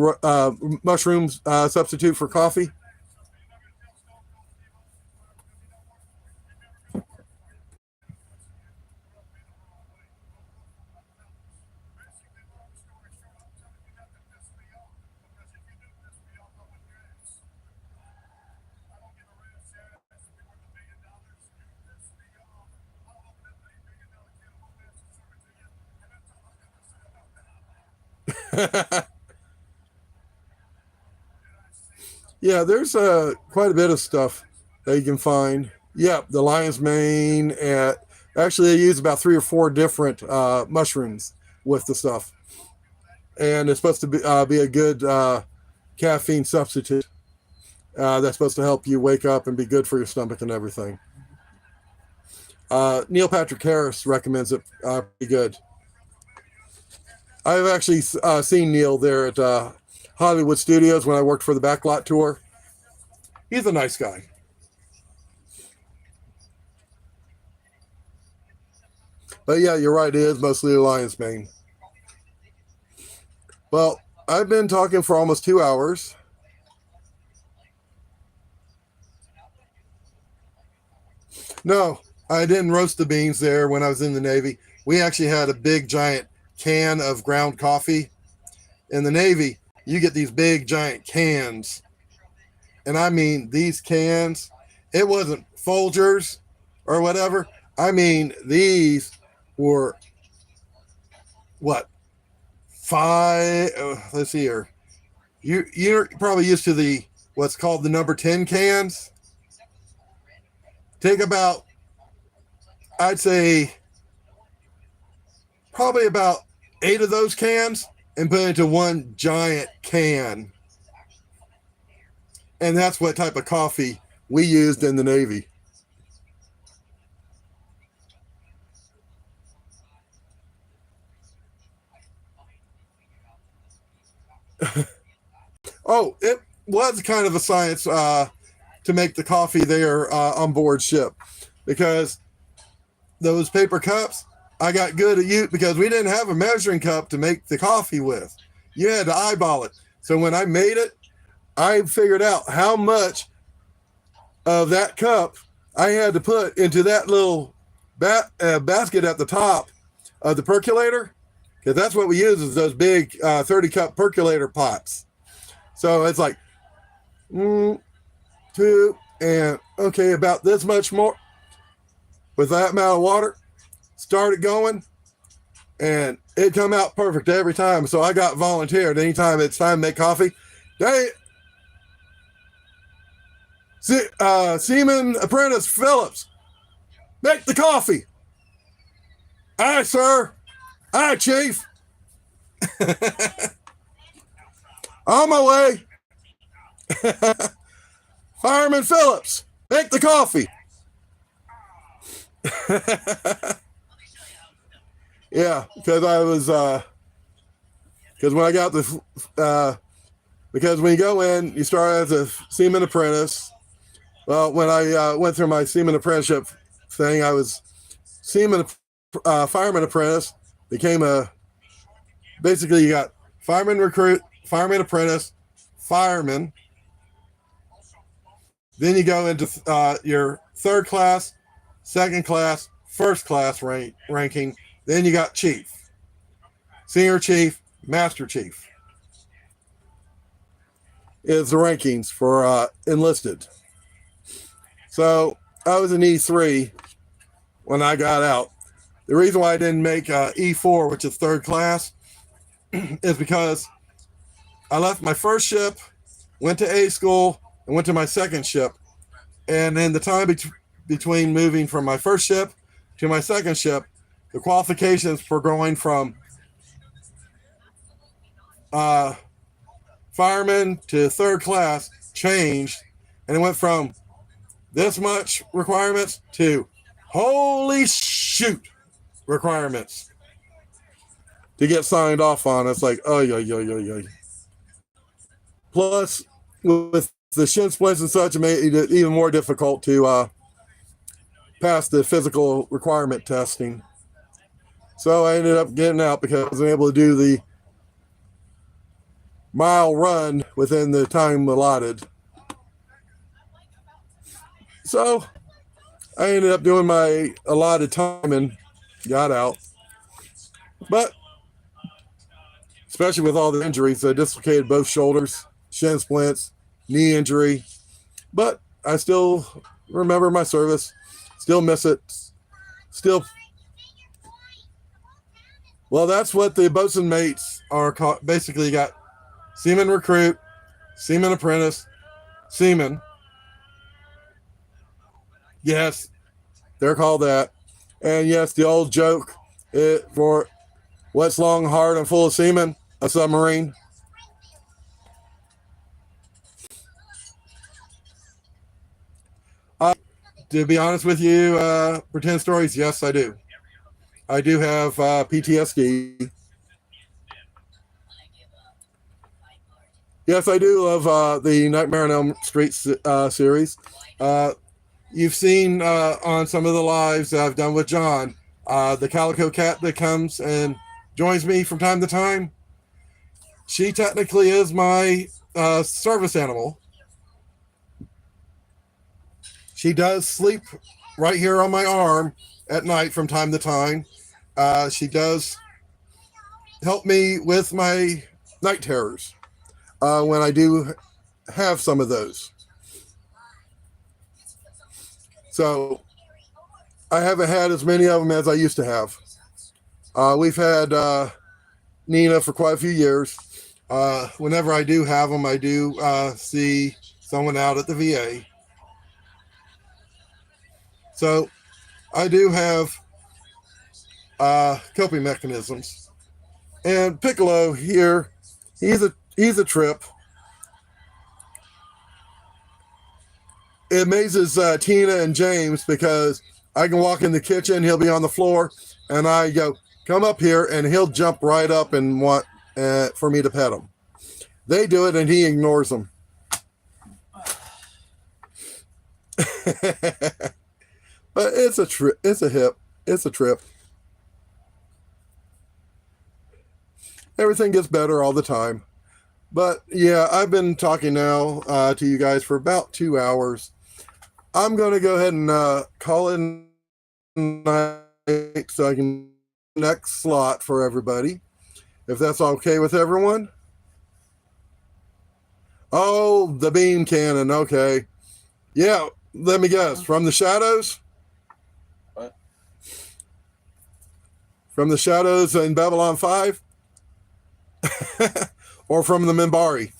mushrooms substitute for coffee. Yeah, there's quite a bit of stuff that you can find. Yeah, the lion's mane. Actually, they use about 3 or 4 different mushrooms with the stuff, and it's supposed to be a good caffeine substitute. That's supposed to help you wake up and be good for your stomach and everything. Neil Patrick Harris recommends it. Pretty good. I've actually seen Neil there at Hollywood Studios when I worked for the Backlot Tour. He's a nice guy. But yeah, you're right. It is mostly a lion's mane. Well, I've been talking for almost 2 hours. No, I didn't roast the beans there when I was in the Navy. We actually had a big giant can of ground coffee. In the Navy, you get these big giant cans. And I mean, these cans, it wasn't Folgers or whatever. I mean, these were what? 5, let's see here. You're probably used to the what's called the number 10 cans. Take about, I'd say, probably about 8 of those cans and put it into one giant can. And that's what type of coffee we used in the Navy. Oh, it was kind of a science to make the coffee there on board ship, because those paper cups, I got good at you because we didn't have a measuring cup to make the coffee with. You had to eyeball it. So when I made it, I figured out how much of that cup I had to put into that little basket at the top of the percolator, because that's what we use, is those big 30-cup percolator pots. So it's like 2, and okay, about this much more with that amount of water. Start it going, and it come out perfect every time. So I got volunteered anytime it's time to make coffee. Seaman Apprentice Phillips, make the coffee. Aye, sir. Aye, Chief. On my way. Fireman Phillips, make the coffee. Yeah, because I was, because when I got the, because when you go in, you start as a seaman apprentice. Well, when I went through my seaman apprenticeship thing, I was fireman apprentice, became basically you got fireman recruit, fireman apprentice, fireman. Then you go into your third class, second class, first class ranking. Then you got chief, senior chief, master chief is the rankings for enlisted. So I was an E3 when I got out. The reason why I didn't make E4, which is third class, is because I left my first ship, went to A school, and went to my second ship. And in the time between moving from my first ship to my second ship, the qualifications for going from fireman to third class changed, and it went from this much requirements to holy shoot requirements to get signed off on. It's like, oh, yeah. Plus, with the shin splints and such, it made it even more difficult to pass the physical requirement testing. So I ended up getting out because I was able to do the mile run within the time allotted. So I ended up doing my allotted time and got out. But especially with all the injuries, I dislocated both shoulders, shin splints, knee injury. But I still remember my service, still miss it, still. Well, that's what the boatswain mates are called. Basically, you got seaman recruit, seaman apprentice, seaman. Yes, they're called that. And yes, the old joke for what's long, hard, and full of seamen? A submarine. To be honest with you, pretend stories, yes, I do. I do have PTSD. Yes, I do love the Nightmare on Elm Street series. You've seen on some of the lives that I've done with John, the calico cat that comes and joins me from time to time. She technically is my service animal. She does sleep right here on my arm at night from time to time. She does help me with my night terrors when I do have some of those. So I haven't had as many of them as I used to have. We've had Nina for quite a few years. Whenever I do have them, I do see someone out at the VA. So I do have coping mechanisms. And Piccolo here, he's a trip. It amazes Tina and James because I can walk in the kitchen, he'll be on the floor, and I go, come up here, and he'll jump right up and want for me to pet him. They do it and he ignores them. But it's a trip. It's a trip. Everything gets better all the time. But yeah, I've been talking now to you guys for about 2 hours. I'm going to go ahead and call it night so I can next slot for everybody. If that's okay with everyone. Oh, the beam cannon. Okay. Yeah, let me guess. From the shadows? What? From the shadows in Babylon 5? Or from the Minbari?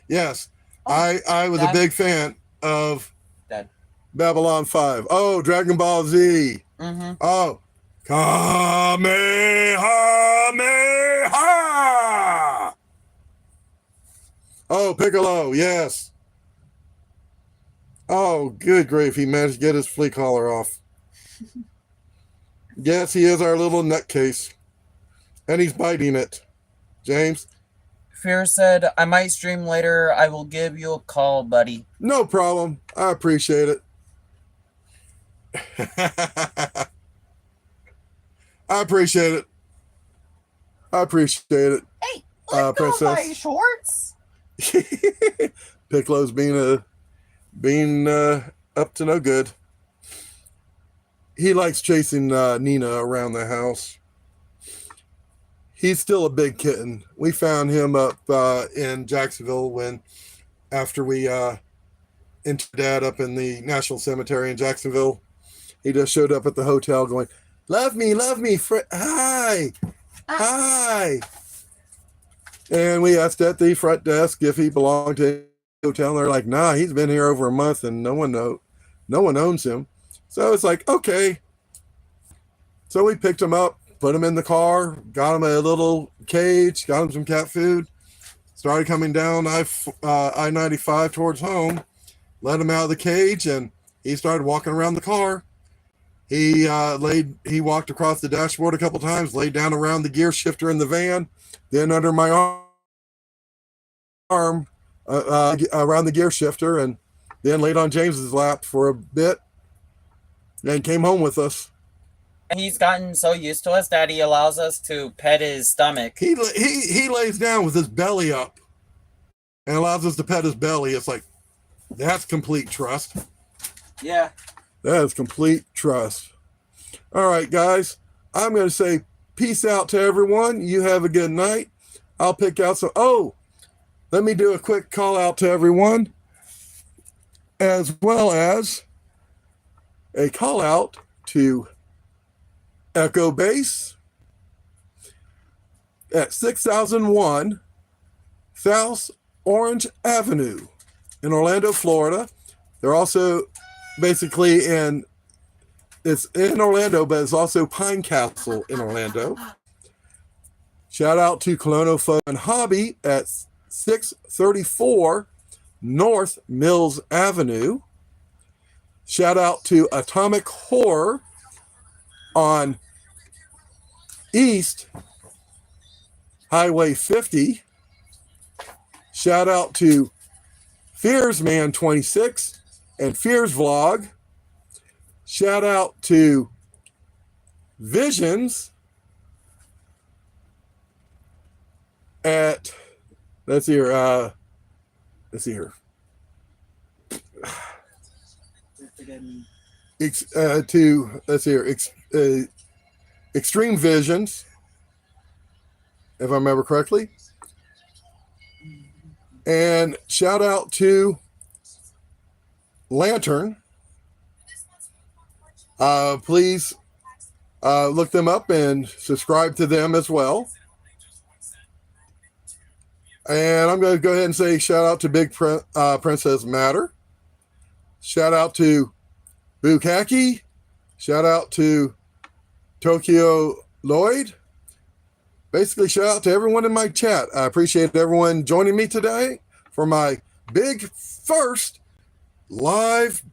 Yes. I was a big fan of Dead. Babylon 5. Oh, Dragon Ball Z. Mm-hmm. Oh, Kamehameha! Oh, Piccolo, yes. Oh, good grief. He managed to get his flea collar off. Yes, he is our little nutcase. And he's biting it. James? Fear said, I might stream later. I will give you a call, buddy. No problem. I appreciate it. I appreciate it. I appreciate it. Hey, let go of my shorts. Piccolo's being up to no good. He likes chasing Nina around the house. He's still a big kitten. We found him up in Jacksonville after we interred Dad up in the National Cemetery in Jacksonville. He just showed up at the hotel going, love me, hi, hi. And we asked at the front desk if he belonged to the hotel. And they're like, nah, he's been here over a month and no one owns him. So it's like, okay. So we picked him up, put him in the car, got him a little cage, got him some cat food, started coming down I-95 towards home, let him out of the cage, and he started walking around the car. He walked across the dashboard a couple times, laid down around the gear shifter in the van, then under my arm around the gear shifter, and then laid on James's lap for a bit, and came home with us. He's gotten so used to us that he allows us to pet his stomach. He lays down with his belly up and allows us to pet his belly. It's like, that's complete trust. Yeah. That is complete trust. All right, guys. I'm going to say peace out to everyone. You have a good night. I'll pick out some. Oh, let me do a quick call out to everyone, as well as a call out to Echo Base at 6001 South Orange Avenue in Orlando, Florida. They're also basically it's in Orlando, but it's also Pine Castle in Orlando. Shout out to Colono Fun Hobby at 634 North Mills Avenue. Shout out to Atomic Horror on East Highway 50. Shout out to Fearsman26 and Fears Vlog. Shout out to Visions at let's see here. Extreme Visions, if I remember correctly. And shout out to Lantern. Please look them up and subscribe to them as well. And I'm going to go ahead and say shout out to Big Princess Matter. Shout out to Bukaki. Shout out to Tokyo Lloyd. Basically, shout out to everyone in my chat. I appreciate everyone joining me today for my big first live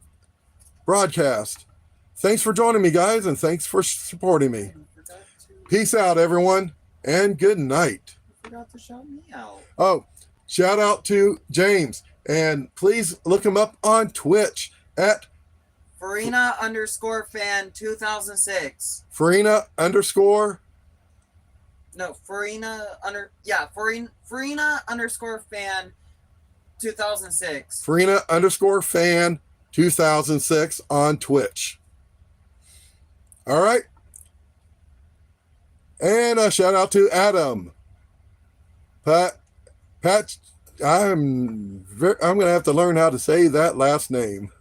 broadcast. Thanks for joining me, guys, and thanks for supporting me. Peace out, everyone, and good night. forgot to shout me out. Oh, shout out to James. And please look him up on Twitch at Farina underscore fan 2006. Farina underscore. No, Farina underscore fan 2006. Farina underscore fan 2006 on Twitch. All right. And a shout out to Adam. Pat, I'm going to have to learn how to say that last name.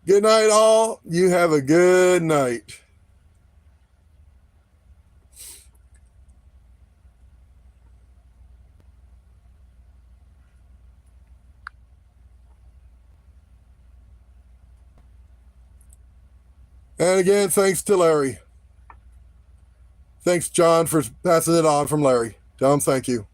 Good night, all. You have a good night. And again, thanks to Larry. Thanks, John, for passing it on from Larry. Tell him thank you.